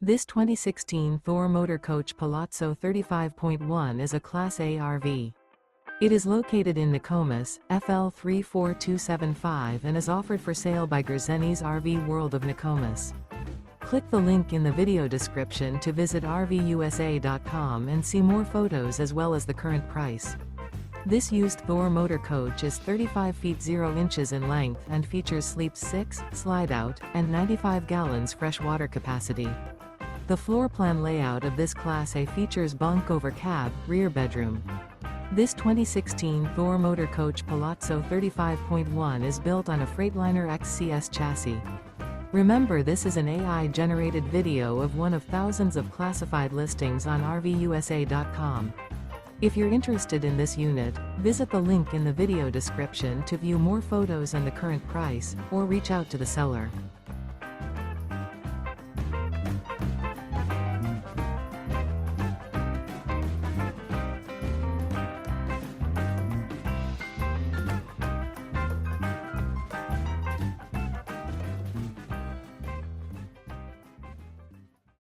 This 2016 Thor Motor Coach Palazzo 35.1 is a Class A RV. It is located in Nokomis, FL 34275 and is offered for sale by Gerzeny's RV World of Nokomis. Click the link in the video description to visit RVUSA.com and see more photos as well as the current price. This used Thor Motor Coach is 35 feet 0 inches in length and features sleep 6, slide-out, and 95 gallons fresh water capacity. The floor plan layout of this Class A features bunk over cab, rear bedroom. This 2016 Thor Motor Coach Palazzo 35.1 is built on a Freightliner XCS chassis. Remember, this is an AI-generated video of one of thousands of classified listings on RVUSA.com. If you're interested in this unit, visit the link in the video description to view more photos and the current price, or reach out to the seller.